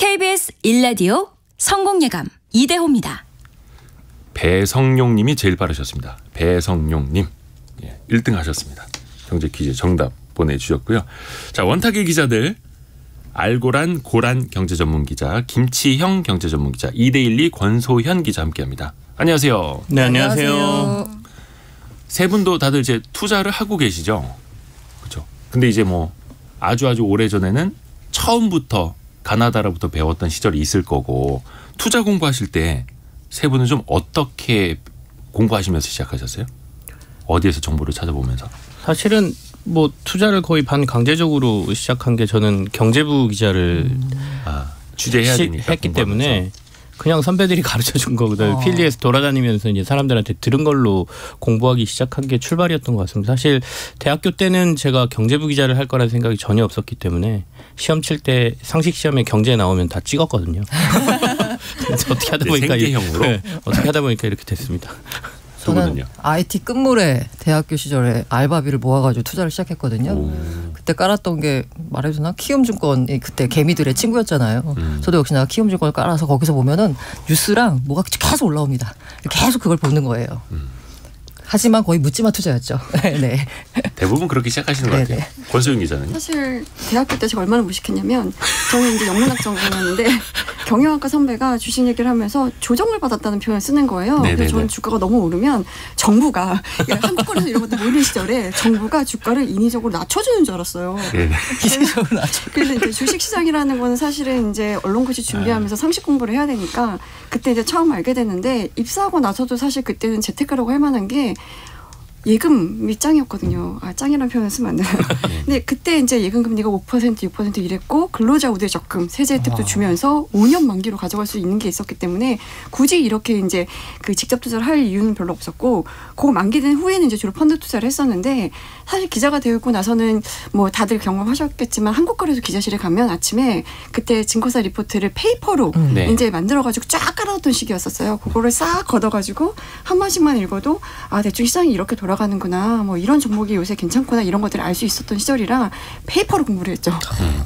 KBS 1라디오 성공예감 이대호입니다. 배성용님이 제일 빠르셨습니다. 배성용님 1등 하셨습니다. 경제 퀴즈 정답 보내주셨고요. 자, 원탁의 기자들 알고란 고란 경제전문기자, 김치형 경제전문기자, 2대12 권소현 기자 함께합니다. 안녕하세요. 네, 안녕하세요. 세 분도 다들 이제 투자를 하고 계시죠? 그렇죠. 근데 이제 뭐 아주 오래전에는 처음부터 가나다라부터 배웠던 시절이 있을 거고, 투자 공부하실 때 세 분은 좀 어떻게 공부하시면서 시작하셨어요? 어디에서 정보를 찾아보면서? 사실은 뭐 투자를 거의 반강제적으로 시작한 게 저는 경제부 기자를 취재해야 되니까 했기 때문에 그냥 선배들이 가르쳐 준 거거든요. 필리에서 돌아다니면서 이제 사람들한테 들은 걸로 공부하기 시작한 게 출발이었던 것 같습니다. 사실 대학교 때는 제가 경제부 기자를 할 거라는 생각이 전혀 없었기 때문에 시험 칠 때 상식 시험에 경제 나오면 다 찍었거든요. 그래서 어떻게 하다 보니까 어떻게 하다 보니까 이렇게 됐습니다. 저는 IT 끝물에 대학교 시절에 알바비를 모아가지고 투자를 시작했거든요. 그때 깔았던 게 말해도 되나? 키움증권이 그때 개미들의 친구였잖아요. 저도 역시나 키움증권을 깔아서 거기서 보면은 뉴스랑 뭐가 계속 올라옵니다. 계속 그걸 보는 거예요. 하지만 거의 묻지마 투자였죠. 네. 대부분 그렇게 시작하시는 것 같아요. 권소영 기자는? 사실 대학교 때 제가 얼마나 무식했냐면, 저는 이제 영문학 전공이었는데 경영학과 선배가 주식 얘기를 하면서 조정을 받았다는 표현을 쓰는 거예요. 그래서 저는 주가가 너무 오르면 정부가, 한국거래소 이런 것도 모르는 시절에 정부가 주가를 인위적으로 낮춰주는 줄 알았어요. 그래서 이제 주식시장이라는 거는 사실은 이제 언론고시 준비하면서 상식 공부를 해야 되니까 그때 이제 처음 알게 됐는데, 입사하고 나서도 사실 그때는 재테크라고 할 만한 게 예금이 짱이었거든요. 짱이라는 표현을 쓰면 안 되나요? 근데 그때 이제 예금 금리가 5%, 6% 이랬고, 근로자 우대 적금, 세제 혜택도 주면서 5년 만기로 가져갈 수 있는 게 있었기 때문에 굳이 이렇게 이제 그 직접 투자를 할 이유는 별로 없었고, 그거 만기된 후에는 이제 주로 펀드 투자를 했었는데, 사실 기자가 되고 나서는 뭐 다들 경험하셨겠지만 한국거래소 기자실에 가면 아침에 그때 증권사 리포트를 페이퍼로 이제 만들어가지고 쫙 깔아놓던 시기였었어요. 그거를 싹 걷어가지고 한 번씩만 읽어도 대충 시장이 이렇게 돌아가는구나, 뭐 이런 종목이 요새 괜찮구나, 이런 것들을 알 수 있었던 시절이라 페이퍼로 공부를 했죠.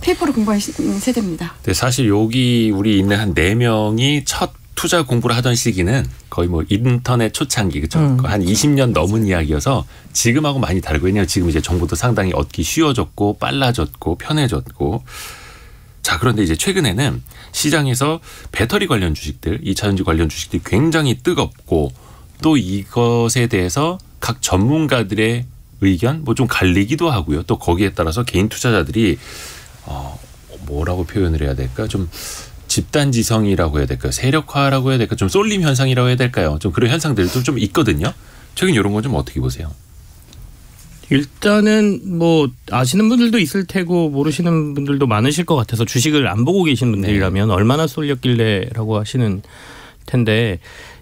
페이퍼로 공부한 세대입니다. 네, 사실 여기 우리 있는 한 4명이 첫 투자 공부를 하던 시기는 거의 뭐 인터넷 초창기, 그렇죠? 한 20년 넘은 이야기여서 지금하고 많이 다르고, 왜냐하면 지금 이제 정보도 상당히 얻기 쉬워졌고 빨라졌고 편해졌고. 자, 그런데 이제 최근에는 시장에서 배터리 관련 주식들, 2차전지 관련 주식들이 굉장히 뜨겁고, 또 이것에 대해서 각 전문가들의 의견 뭐 좀 갈리기도 하고요. 또 거기에 따라서 개인 투자자들이 뭐라고 표현을 해야 될까? 좀 집단지성이라고 해야 될까요? 세력화라고 해야 될까요? 좀 쏠림 현상이라고 해야 될까요? 좀 그런 현상들도 좀 있거든요. 최근 이런 건 좀 어떻게 보세요? 일단은 뭐 아시는 분들도 있을 테고 모르시는 분들도 많으실 것 같아서, 주식을 안 보고 계신 분들이라면 얼마나 쏠렸길래라고 하시는 텐데,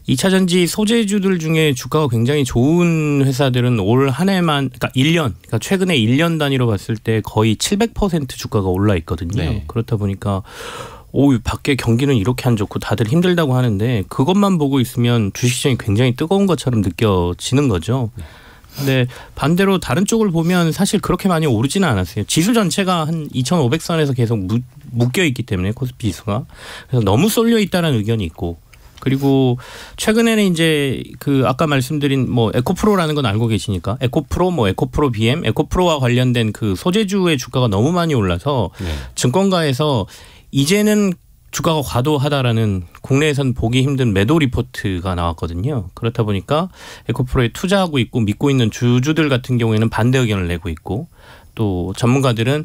2차전지 소재주들 중에 주가가 굉장히 좋은 회사들은 올 한 해만, 그러니까 1년, 그러니까 최근에 1년 단위로 봤을 때 거의 700% 주가가 올라 있거든요. 네. 그렇다 보니까 밖에 경기는 이렇게 안 좋고 다들 힘들다고 하는데, 그것만 보고 있으면 주식시장이 굉장히 뜨거운 것처럼 느껴지는 거죠. 근데 반대로 다른 쪽을 보면 사실 그렇게 많이 오르지는 않았어요. 지수 전체가 한 2,500선에서 계속 묶여 있기 때문에, 코스피 지수가. 그래서 너무 쏠려 있다는 의견이 있고, 그리고 최근에는 이제 그 아까 말씀드린 뭐 에코프로라는 건 알고 계시니까, 에코프로, 뭐 에코프로 BM, 에코프로와 관련된 그 소재주의 주가가 너무 많이 올라서 증권가에서 이제는 주가가 과도하다라는 국내에선 보기 힘든 매도 리포트가 나왔거든요. 그렇다 보니까 에코프로에 투자하고 있고 믿고 있는 주주들 같은 경우에는 반대 의견을 내고 있고, 또 전문가들은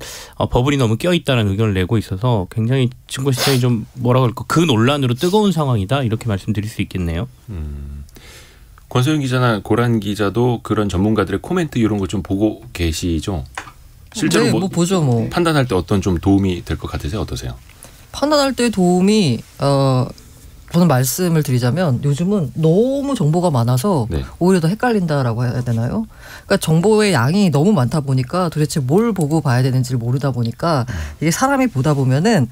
버블이 너무 껴있다는 의견을 내고 있어서 굉장히 증권시장이 좀 뭐라고 할까, 그 논란으로 뜨거운 상황이다, 이렇게 말씀드릴 수 있겠네요. 권소영 기자나 고란 기자도 그런 전문가들의 코멘트 이런 거 좀 보고 계시죠? 실제로 네, 뭐 보죠. 뭐 판단할 때 어떤 좀 도움이 될 것 같으세요? 어떠세요? 판단할 때 도움이 저는 말씀을 드리자면, 요즘은 너무 정보가 많아서 오히려 더 헷갈린다라고 해야 되나요? 그러니까 정보의 양이 너무 많다 보니까 도대체 뭘 보고 봐야 되는지를 모르다 보니까, 이게 사람이 보다 보면은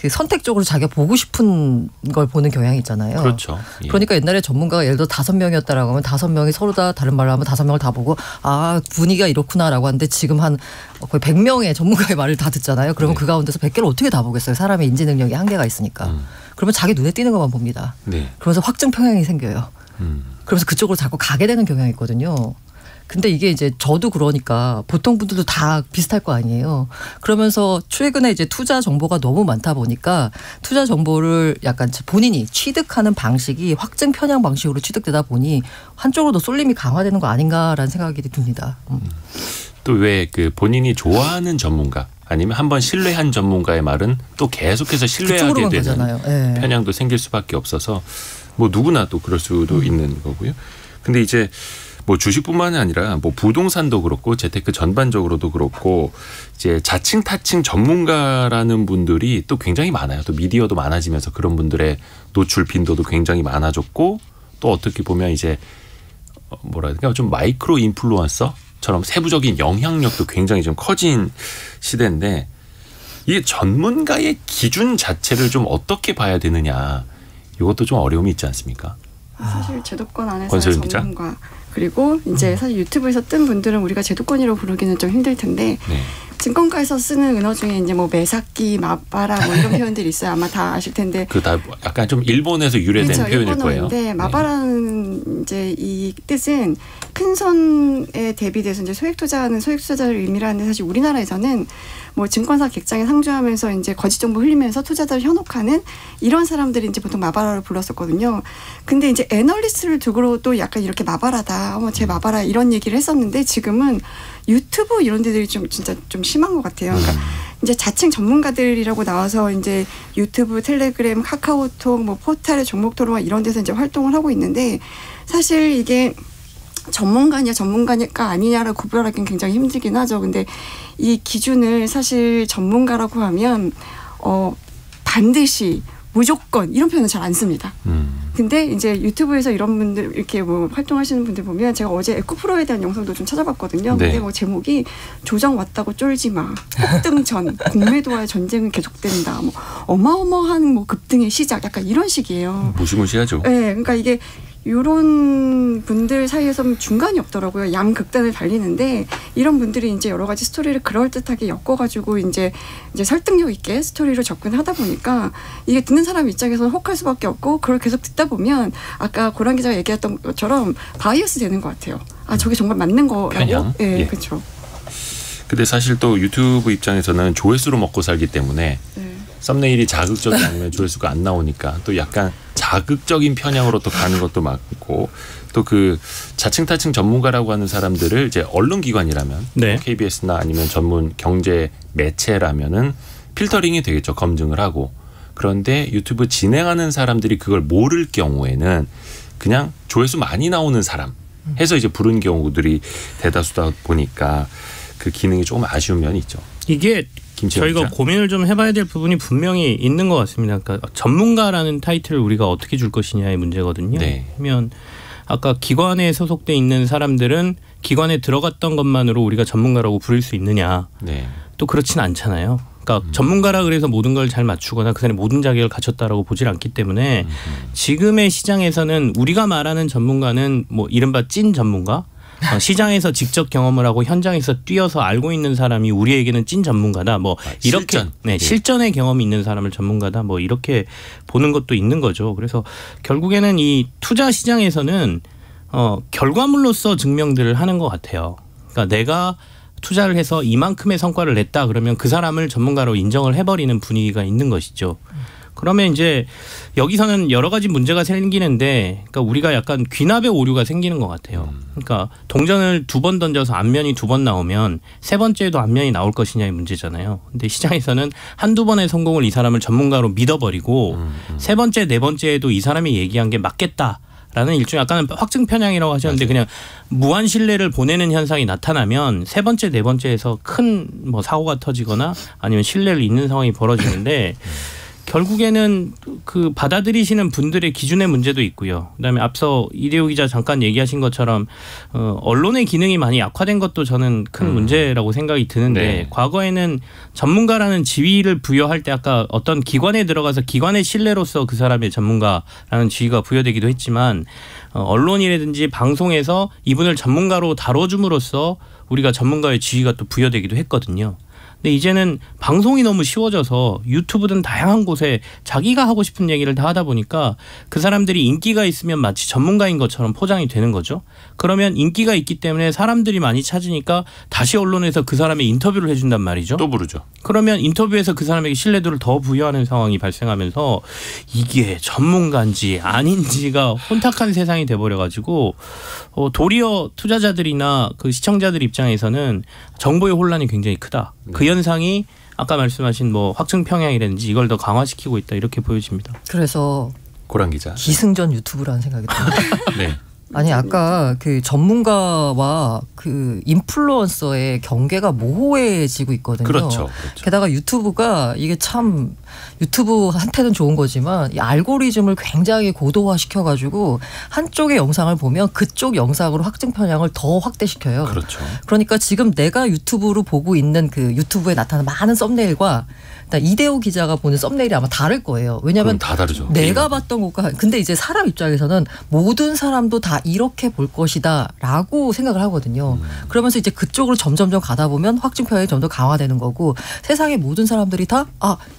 그 선택적으로 자기가 보고 싶은 걸 보는 경향이 있잖아요. 그렇죠. 예. 그러니까 옛날에 전문가가 예를 들어 5명이었다라고 하면 5명이 서로 다 다른 말로 하면 5명을 다 보고 아 분위기가 이렇구나라고 하는데 지금 한 거의 100명의 전문가의 말을 다 듣잖아요. 그러면 그 가운데서 100개를 어떻게 다 보겠어요. 사람의 인지 능력이 한계가 있으니까. 그러면 자기 눈에 띄는 것만 봅니다. 그러면서 확증 평양이 생겨요. 그러면서 그쪽으로 자꾸 가게 되는 경향이 있거든요. 근데 이게 이제 저도 그러니까 보통 분들도 다 비슷할 거 아니에요. 그러면서 최근에 이제 투자 정보가 너무 많다 보니까 투자 정보를 약간 본인이 취득하는 방식이 확증 편향 방식으로 취득되다 보니 한쪽으로 더 쏠림이 강화되는 거 아닌가라는 생각이 듭니다. 또 왜 그 본인이 좋아하는 전문가 아니면 한번 신뢰한 전문가의 말은 또 계속해서 신뢰하게 되는 편향도 생길 수밖에 없어서 뭐 누구나 또 그럴 수도 있는 거고요. 근데 이제 뭐 주식뿐만이 아니라 뭐 부동산도 그렇고 재테크 전반적으로도 그렇고 이제 자칭 타칭 전문가라는 분들이 또 굉장히 많아요. 또 미디어도 많아지면서 그런 분들의 노출 빈도도 굉장히 많아졌고 또 어떻게 보면 이제 뭐라 해야 될까 좀 마이크로 인플루언서처럼 세부적인 영향력도 굉장히 좀 커진 시대인데 이게 전문가의 기준 자체를 좀 어떻게 봐야 되느냐 이것도 좀 어려움이 있지 않습니까? 사실 제도권 안에서의 전문가 그리고 이제 사실 유튜브에서 뜬 분들은 우리가 제도권이라고 부르기는 좀 힘들 텐데 증권가에서 쓰는 은어 중에 이제 뭐 매사끼, 마바라 뭐 이런 표현들이 있어요. 아마 다 아실 텐데. 그 다 약간 좀 일본에서 유래된 그렇죠. 표현일 거예요. 일본어인데 마바라는 이제 이 뜻은 큰 손에 대비돼서 이제 소액 투자하는 소액 투자자를 의미를 하는데 사실 우리나라에서는 뭐 증권사 객장에 상주하면서 이제 거짓 정보 흘리면서 투자자를 현혹하는 이런 사람들이 이제 보통 마바라를 불렀었거든요. 근데 이제 애널리스트를 두고도 약간 이렇게 마바라다, 제 마바라 이런 얘기를 했었는데 지금은 유튜브 이런 데들이 좀 진짜 좀 심한 것 같아요. 그러니까 이제 자칭 전문가들이라고 나와서 이제 유튜브, 텔레그램, 카카오톡, 뭐 포탈의 종목토론 이런 데서 이제 활동을 하고 있는데 사실 이게 전문가니까 아니냐를 구별하기는 굉장히 힘들긴 하죠. 근데 이 기준을 사실 전문가라고 하면 반드시 무조건 이런 표현은 잘 안 씁니다. 근데 이제 유튜브에서 이런 분들 이렇게 뭐 활동하시는 분들 보면 제가 어제 에코프로에 대한 영상도 좀 찾아봤거든요. 근데 뭐 제목이 조정 왔다고 쫄지 마. 폭등 전 공매도와의 전쟁은 계속된다. 뭐 어마어마한 뭐 급등의 시작 약간 이런 식이에요. 무시무시하죠. 네, 그러니까 이게 이런 분들 사이에서는 중간이 없더라고요. 양극단을 달리는데 이런 분들이 이제 여러 가지 스토리를 그럴듯하게 엮어가지고 이제 설득력 있게 스토리로 접근하다 보니까 이게 듣는 사람 입장에서는 혹할 수밖에 없고 그걸 계속 듣다 보면 아까 고란 기자가 얘기했던 것처럼 바이어스 되는 것 같아요. 아 저게 정말 맞는 거라고? 편향? 네, 그렇죠. 근데 사실 또 유튜브 입장에서는 조회수로 먹고 살기 때문에 썸네일이 자극적이 아니면 조회수가 안 나오니까 또 약간 자극적인 편향으로 또 가는 것도 맞고 또 그 자칭 타칭 전문가라고 하는 사람들을 이제 언론기관이라면 KBS나 아니면 전문 경제 매체라면은 필터링이 되겠죠. 검증을 하고. 그런데 유튜브 진행하는 사람들이 그걸 모를 경우에는 그냥 조회수 많이 나오는 사람 해서 이제 부른 경우들이 대다수다 보니까 그 기능이 조금 아쉬운 면이 있죠. 이게 저희가 고민을 좀 해봐야 될 부분이 분명히 있는 것 같습니다. 그러니까 전문가라는 타이틀을 우리가 어떻게 줄 것이냐의 문제거든요. 그러면 아까 기관에 소속돼 있는 사람들은 기관에 들어갔던 것만으로 우리가 전문가라고 부를 수 있느냐. 또 그렇진 않잖아요. 그러니까 전문가라 그래서 모든 걸 잘 맞추거나 그 사람이 모든 자격을 갖췄다라고 보질 않기 때문에 지금의 시장에서는 우리가 말하는 전문가는 뭐 이른바 찐 전문가 시장에서 직접 경험을 하고 현장에서 뛰어서 알고 있는 사람이 우리에게는 찐 전문가다. 뭐 이렇게 실전의 경험이 있는 사람을 전문가다. 뭐 이렇게 보는 것도 있는 거죠. 그래서 결국에는 이 투자 시장에서는 결과물로서 증명들을 하는 것 같아요. 그러니까 내가 투자를 해서 이만큼의 성과를 냈다 그러면 그 사람을 전문가로 인정을 해버리는 분위기가 있는 것이죠. 그러면 이제 여기서는 여러 가지 문제가 생기는데 그러니까 우리가 약간 귀납의 오류가 생기는 것 같아요. 그러니까 동전을 2번 던져서 앞면이 2번 나오면 세 번째에도 앞면이 나올 것이냐의 문제잖아요. 근데 시장에서는 한두 번의 성공을 이 사람을 전문가로 믿어버리고 세 번째, 네 번째에도 이 사람이 얘기한 게 맞겠다. 라는 일종의 약간 확증 편향이라고 하셨는데 그냥 무한 신뢰를 보내는 현상이 나타나면 세 번째, 네 번째에서 큰 뭐 사고가 터지거나 아니면 신뢰를 잃는 상황이 벌어지는데 결국에는 그 받아들이시는 분들의 기준의 문제도 있고요. 그다음에 앞서 이대호 기자 잠깐 얘기하신 것처럼 언론의 기능이 많이 약화된 것도 저는 큰 문제라고 생각이 드는데 네. 과거에는 전문가라는 지위를 부여할 때 아까 어떤 기관에 들어가서 기관의 신뢰로서 그 사람의 전문가라는 지위가 부여되기도 했지만 언론이라든지 방송에서 이분을 전문가로 다뤄줌으로써 우리가 전문가의 지위가 또 부여되기도 했거든요. 근데 이제는 방송이 너무 쉬워져서 유튜브든 다양한 곳에 자기가 하고 싶은 얘기를 다 하다 보니까 그 사람들이 인기가 있으면 마치 전문가인 것처럼 포장이 되는 거죠. 그러면 인기가 있기 때문에 사람들이 많이 찾으니까 다시 언론에서 그 사람의 인터뷰를 해준단 말이죠. 또 부르죠. 그러면 인터뷰에서 그 사람에게 신뢰도를 더 부여하는 상황이 발생하면서 이게 전문가인지 아닌지가 혼탁한 세상이 돼버려가지고 도리어 투자자들이나 그 시청자들 입장에서는 정보의 혼란이 굉장히 크다. 그 현상이 아까 말씀하신 뭐 확증 평양이라든지 이걸 더 강화시키고 있다 이렇게 보여집니다. 그래서 고란 기자 기승전 유튜브라는 생각이 듭니다. 네. 아니 아까 그 전문가와 그 인플루언서의 경계가 모호해지고 있거든요. 그렇죠. 게다가 유튜브가 이게 참 유튜브한테는 좋은 거지만 이 알고리즘을 굉장히 고도화 시켜가지고 한쪽의 영상을 보면 그쪽 영상으로 확증 편향을 더 확대시켜요. 그렇죠. 그러니까 지금 내가 유튜브로 보고 있는 그 유튜브에 나타나는 많은 썸네일과 이대호 기자가 보는 썸네일이 아마 다를 거예요. 왜냐하면 다 다르죠. 내가 봤던 것과 근데 이제 사람 입장에서는 모든 사람도 다 이렇게 볼 것이다라고 생각을 하거든요. 그러면서 이제 그쪽으로 점점점 가다 보면 확증 편향이 좀 더 강화되는 거고 세상의 모든 사람들이 다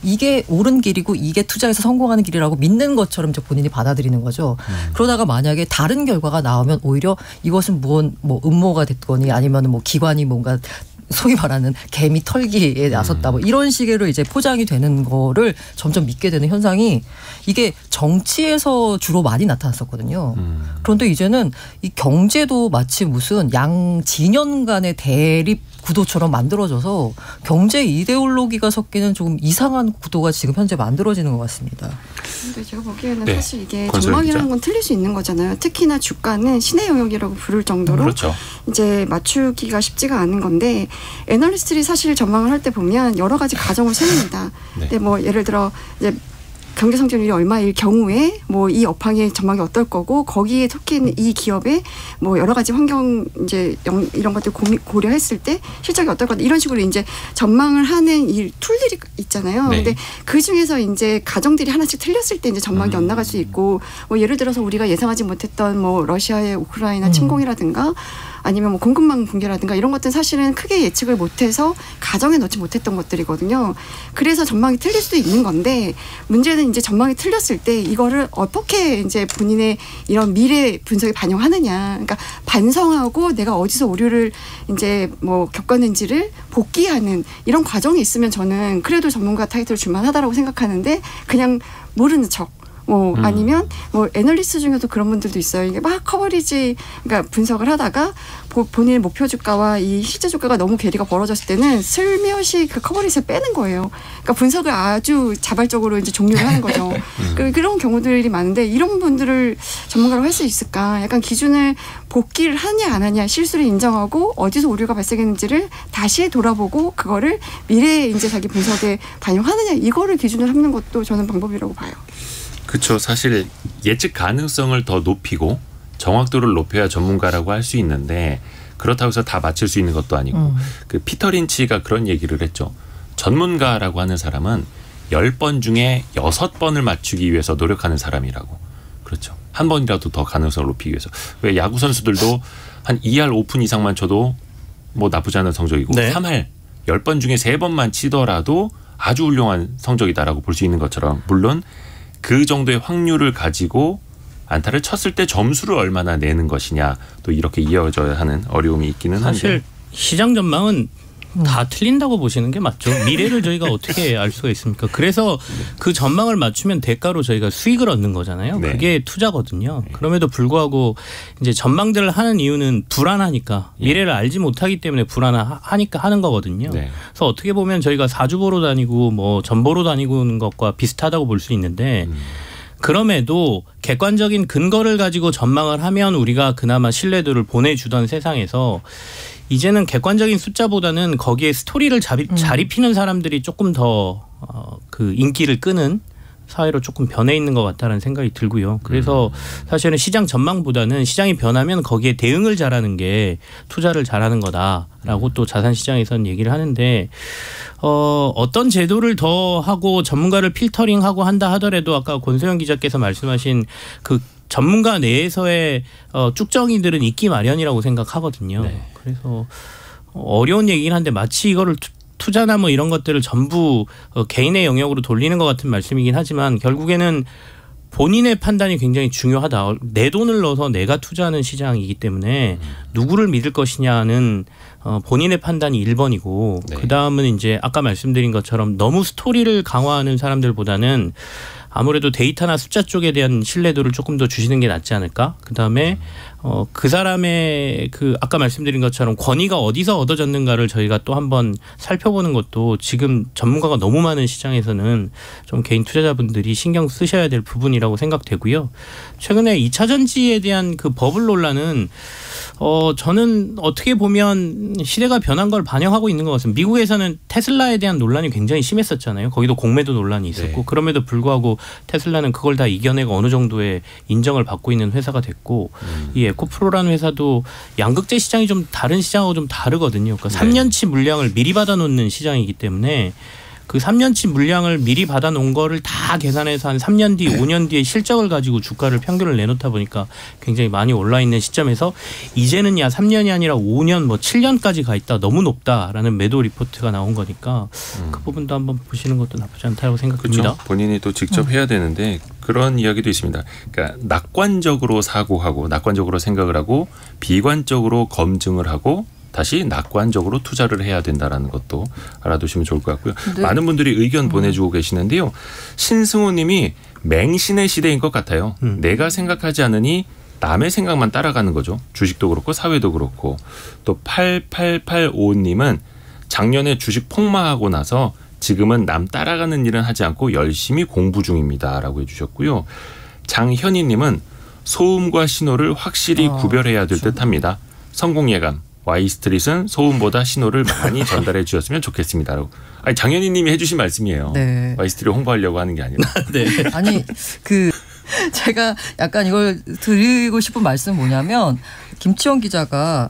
이게 옳은 길이고 이게 투자해서 성공하는 길이라고 믿는 것처럼 이제 본인이 받아들이는 거죠. 그러다가 만약에 다른 결과가 나오면 오히려 이것은 뭐 음모가 됐거니 아니면 뭐 기관이 뭔가 소위 말하는 개미 털기에 나섰다 뭐 이런 식으로 이제 포장이 되는 거를 점점 믿게 되는 현상이 이게 정치에서 주로 많이 나타났었거든요. 그런데 이제는 이 경제도 마치 무슨 양 진영 간의 대립 구도처럼 만들어져서 경제 이데올로기가 섞이는 조금 이상한 구도가 지금 현재 만들어지는 것 같습니다. 근데 제가 보기에는 사실 이게 전망이라는 건 틀릴 수 있는 거잖아요. 특히나 주가는 신의 영역이라고 부를 정도로 그렇죠. 이제 맞추기가 쉽지가 않은 건데 애널리스트들이 사실 전망을 할 때 보면 여러 가지 가정을 세웁니다. 근데 뭐 예를 들어 이제 경제 성장률이 얼마일 경우에 뭐 이 업황의 전망이 어떨 거고 거기에 속해 이 기업의 뭐 여러 가지 환경 이제 이런 것들 고려했을 때 실적이 어떨 거다 이런 식으로 이제 전망을 하는 이 툴들이 있잖아요. 네. 근데 그 중에서 이제 가정들이 하나씩 틀렸을 때 이제 전망이 엇나갈 수 있고 뭐 예를 들어서 우리가 예상하지 못했던 뭐 러시아의 우크라이나 침공이라든가 아니면 뭐 공급망 붕괴라든가 이런 것들은 사실은 크게 예측을 못해서 가정에 넣지 못했던 것들이거든요. 그래서 전망이 틀릴 수도 있는 건데 문제는 이제 전망이 틀렸을 때 이거를 어떻게 이제 본인의 이런 미래 분석에 반영하느냐. 그러니까 반성하고 내가 어디서 오류를 이제 뭐 겪었는지를 복귀하는 이런 과정이 있으면 저는 그래도 전문가 타이틀을 줄만하다라고 생각하는데 그냥 모르는 척. 아니면 뭐 애널리스트 중에도 그런 분들도 있어요. 이게 막 커버리지 그러니까 분석을 하다가 본인의 목표 주가와 이 실제 주가가 너무 괴리가 벌어졌을 때는 슬며시 그 커버리지를 빼는 거예요. 그러니까 분석을 아주 자발적으로 이제 종료를 하는 거죠. 그런 경우들이 많은데 이런 분들을 전문가로 할 수 있을까? 약간 기준을 복귀를 하냐 안 하냐 실수를 인정하고 어디서 오류가 발생했는지를 다시 돌아보고 그거를 미래에 이제 자기 분석에 반영하느냐 이거를 기준으로 삼는 것도 저는 방법이라고 봐요. 그렇죠. 사실 예측 가능성을 더 높이고 정확도를 높여야 전문가라고 할 수 있는데 그렇다고 해서 다 맞출 수 있는 것도 아니고 그 피터 린치가 그런 얘기를 했죠. 전문가라고 하는 사람은 10번 중에 6번을 맞추기 위해서 노력하는 사람이라고. 그렇죠. 한 번이라도 더 가능성을 높이기 위해서. 왜 야구 선수들도 한 2할 오픈 이상만 쳐도 뭐 나쁘지 않은 성적이고 3할 10번 중에 3번만 치더라도 아주 훌륭한 성적이다라고 볼 수 있는 것처럼 물론 그 정도의 확률을 가지고 안타를 쳤을 때 점수를 얼마나 내는 것이냐 또 이렇게 이어져야 하는 어려움이 있기는 한데 사실 시장 전망은 다 틀린다고 보시는 게 맞죠. 미래를 저희가 어떻게 알 수가 있습니까? 그래서 그 전망을 맞추면 대가로 저희가 수익을 얻는 거잖아요. 네. 그게 투자거든요. 그럼에도 불구하고 이제 전망들을 하는 이유는 불안하니까 미래를 알지 못하기 때문에 불안하니까 하는 거거든요. 네. 그래서 어떻게 보면 저희가 사주 보러 다니고 뭐 점 보러 다니는 것과 비슷하다고 볼 수 있는데 그럼에도 객관적인 근거를 가지고 전망을 하면 우리가 그나마 신뢰도를 보내주던 세상에서 이제는 객관적인 숫자보다는 거기에 스토리를 잘 입히는 사람들이 조금 더 그 인기를 끄는 사회로 조금 변해 있는 것 같다는 생각이 들고요. 그래서 사실은 시장 전망보다는 시장이 변하면 거기에 대응을 잘하는 게 투자를 잘하는 거다라고 또 자산시장에서는 얘기를 하는데 어떤 제도를 더 하고 전문가를 필터링하고 한다 하더라도 아까 권소영 기자께서 말씀하신 그 전문가 내에서의 쭉정이들은 있기 마련이라고 생각하거든요. 네. 그래서 어려운 얘기긴 한데 마치 이거를 투자나 뭐 이런 것들을 전부 개인의 영역으로 돌리는 것 같은 말씀이긴 하지만 결국에는 본인의 판단이 굉장히 중요하다. 내 돈을 넣어서 내가 투자하는 시장이기 때문에 누구를 믿을 것이냐는 본인의 판단이 1번이고 네. 그다음은 이제 아까 말씀드린 것처럼 너무 스토리를 강화하는 사람들보다는 아무래도 데이터나 숫자 쪽에 대한 신뢰도를 조금 더 주시는 게 낫지 않을까? 그다음에 그 사람의 그 아까 말씀드린 것처럼 권위가 어디서 얻어졌는가를 저희가 또 한번 살펴보는 것도 지금 전문가가 너무 많은 시장에서는 좀 개인 투자자분들이 신경 쓰셔야 될 부분이라고 생각되고요. 최근에 2차 전지에 대한 그 버블 논란은 저는 어떻게 보면 시대가 변한 걸 반영하고 있는 것 같습니다. 미국에서는 테슬라에 대한 논란이 굉장히 심했었잖아요. 거기도 공매도 논란이 있었고 네. 그럼에도 불구하고 테슬라는 그걸 다 이겨내고 어느 정도의 인정을 받고 있는 회사가 됐고 이 에코프로라는 회사도 양극재 시장이 좀 다른 시장하고 좀 다르거든요. 그러니까 3년치 물량을 미리 받아놓는 시장이기 때문에 그 3년치 물량을 미리 받아놓은 거를 다 계산해서 한 3년 뒤, 5년 뒤에 실적을 가지고 주가를 평균을 내놓다 보니까 굉장히 많이 올라 있는 시점에서 이제는 야 3년이 아니라 5년 뭐 7년까지 가 있다. 너무 높다라는 매도 리포트가 나온 거니까 그 부분도 한번 보시는 것도 나쁘지 않다고 생각합니다. 그렇죠. 본인이 또 직접 해야 되는데 그런 이야기도 있습니다. 그러니까 낙관적으로 사고하고 낙관적으로 생각을 하고 비관적으로 검증을 하고 다시 낙관적으로 투자를 해야 된다라는 것도 알아두시면 좋을 것 같고요. 네. 많은 분들이 의견 보내주고 계시는데요. 신승호 님이 맹신의 시대인 것 같아요. 내가 생각하지 않으니 남의 생각만 따라가는 거죠. 주식도 그렇고 사회도 그렇고. 또 8885님은 작년에 주식 폭망하고 나서 지금은 남 따라가는 일은 하지 않고 열심히 공부 중입니다라고 해주셨고요. 장현희 님은 소음과 신호를 확실히 구별해야 될 듯합니다. 성공 예감. Y스트릿은 소음보다 신호를 많이 전달해 주셨으면 좋겠습니다. 아니 장현희 님이 해주신 말씀이에요. 네. Y스트릿 홍보하려고 하는 게 아니라. 네. 아니 제가 약간 이걸 드리고 싶은 말씀은 뭐냐면 김치원 기자가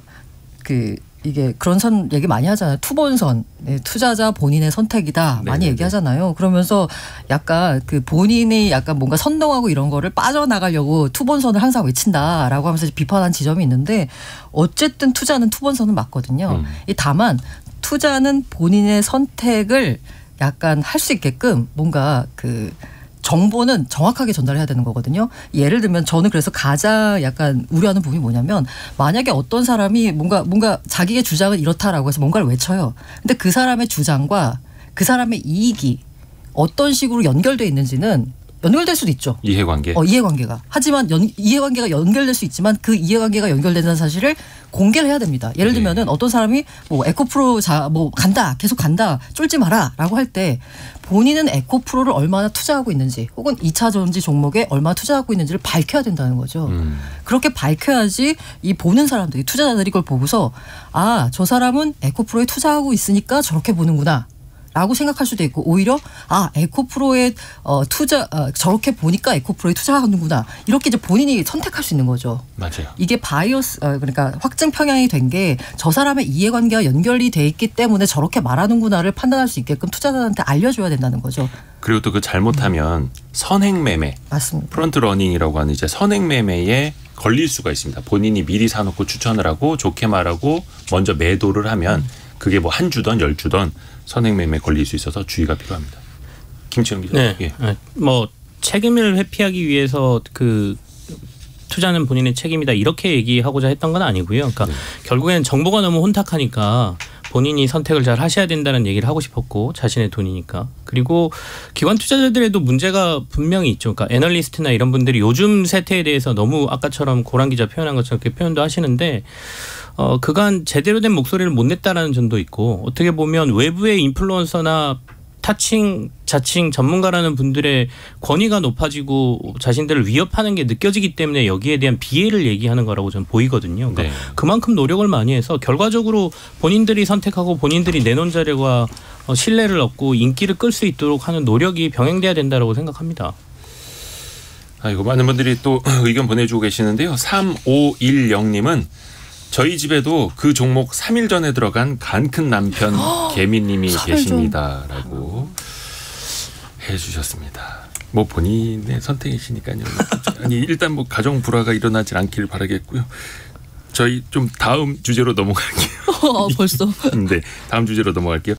이게 그런 얘기 많이 하잖아요. 투본선. 네, 투자자 본인의 선택이다. 많이 네네네. 얘기하잖아요. 그러면서 약간 본인이 약간 뭔가 선동하고 이런 거를 빠져나가려고 투본선을 항상 외친다라고 하면서 비판한 지점이 있는데 어쨌든 투자는 투본선은 맞거든요. 다만 투자는 본인의 선택을 약간 할 수 있게끔 뭔가 정보는 정확하게 전달해야 되는 거거든요. 예를 들면 저는 그래서 가장 약간 우려하는 부분이 뭐냐면 만약에 어떤 사람이 뭔가 자기의 주장은 이렇다라고 해서 뭔가를 외쳐요. 근데 그 사람의 주장과 그 사람의 이익이 어떤 식으로 연결돼 있는지는 연결될 수도 있죠. 이해관계. 이해관계가. 하지만 이해관계가 연결될 수 있지만 그 이해관계가 연결된다는 사실을 공개를 해야 됩니다. 예를 들면은 어떤 사람이 뭐 에코프로 간다, 계속 간다, 쫄지 마라라고 할 때 본인은 에코프로를 얼마나 투자하고 있는지 혹은 2차 전지 종목에 얼마나 투자하고 있는지를 밝혀야 된다는 거죠. 그렇게 밝혀야지 이 보는 사람들이 투자자들이 그걸 보고서 아, 저 사람은 에코프로에 투자하고 있으니까 저렇게 보는구나. 라고 생각할 수도 있고 오히려 에코프로에 저렇게 보니까 에코프로에 투자하는구나 이렇게 이제 본인이 선택할 수 있는 거죠. 맞아요. 이게 바이어스 그러니까 확증 평양이 된 게 저 사람의 이해관계가 연결이 돼 있기 때문에 저렇게 말하는구나를 판단할 수 있게끔 투자자한테 알려줘야 된다는 거죠. 그리고 또 잘못하면 선행매매, 맞습니다. 프론트러닝이라고 하는 이제 선행매매에 걸릴 수가 있습니다. 본인이 미리 사놓고 추천을 하고 좋게 말하고 먼저 매도를 하면 그게 뭐 한 주던 10주던 선행매매에 걸릴 수 있어서 주의가 필요합니다. 김치영 기자. 네. 예. 뭐 책임을 회피하기 위해서 투자는 본인의 책임이다 이렇게 얘기하고자 했던 건 아니고요. 그러니까 결국에는 정보가 너무 혼탁하니까 본인이 선택을 잘 하셔야 된다는 얘기를 하고 싶었고 자신의 돈이니까. 그리고 기관 투자자들에도 문제가 분명히 있죠. 그러니까 애널리스트나 이런 분들이 요즘 세태에 대해서 너무 아까처럼 고란 기자 표현한 것처럼 그렇게 표현도 하시는데 그간 제대로 된 목소리를 못 냈다라는 점도 있고 어떻게 보면 외부의 인플루언서나 타칭, 자칭 전문가라는 분들의 권위가 높아지고 자신들을 위협하는 게 느껴지기 때문에 여기에 대한 비애를 얘기하는 거라고 저는 보이거든요. 그러니까 네. 그만큼 노력을 많이 해서 결과적으로 본인들이 선택하고 본인들이 내놓은 자료가 신뢰를 얻고 인기를 끌 수 있도록 하는 노력이 병행돼야 된다고 생각합니다. 아이고, 많은 분들이 또 의견 보내주고 계시는데요. 3510님은 저희 집에도 그 종목 3일 전에 들어간 간 큰 남편 개미님이 계십니다라고 해주셨습니다. 뭐 본인의 선택이시니까요. 아니 일단 뭐 가정 불화가 일어나지 않기를 바라겠고요. 저희 좀 다음 주제로 넘어갈게요. 벌써. 네, 다음 주제로 넘어갈게요.